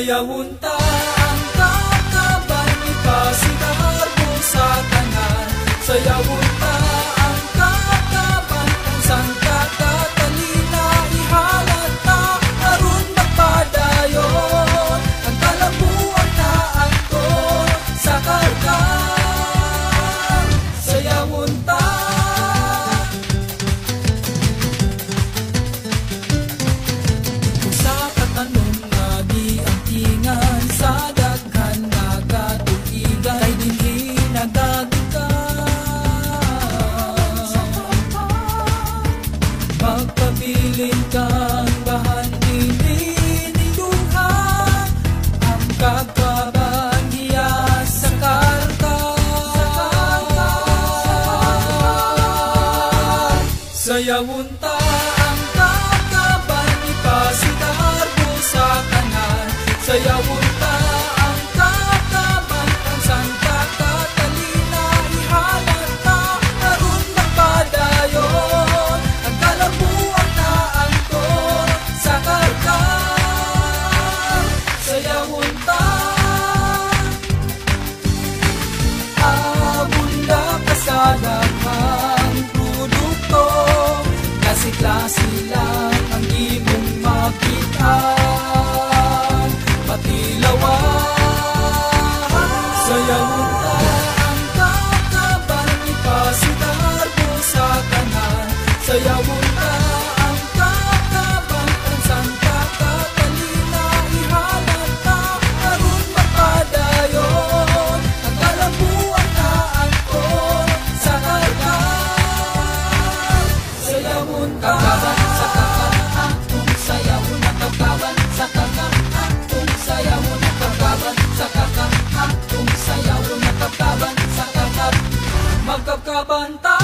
Sayawunta ang kakaban, ipasigar mo sa tanan. Sayawunta ang kakaban, kung saan kakatalina ihalata, aron magpadayon ang kalabuan na angkon sa karkan. Sayawunta kung sa katanon nga di ang tingan, sa daghan nagatuigan, kay dinhi nagagikan. Magpabilin kang bahan dili niluhan, ang kakaban diya sa karkan. Sayawunta ang kakaban, ipasigar mo sa tanan. Sayawunta ang kakaban, kung saan kakatalina ihalata, aron magpadayon ang kalabuan na angkon sa karkan. Sayawunta abunda ka sa daghang produkto, klase-klase lang ang imong makitaan, patilawan. Sayawunta ang kakaban, ipasigar mo sa tanan. Sayawunta ang kakaban, kung saan kakatalina ihalata, aron magpadayon ang kalabuan na angkon sa karkan. Sayawunta sa kakaban, kung sayawon ang kakaban sa kakaban, kung sayawon ang kakaban sa kakaban, kung sayawon ang kakaban sa kakaban, magkakaban ta.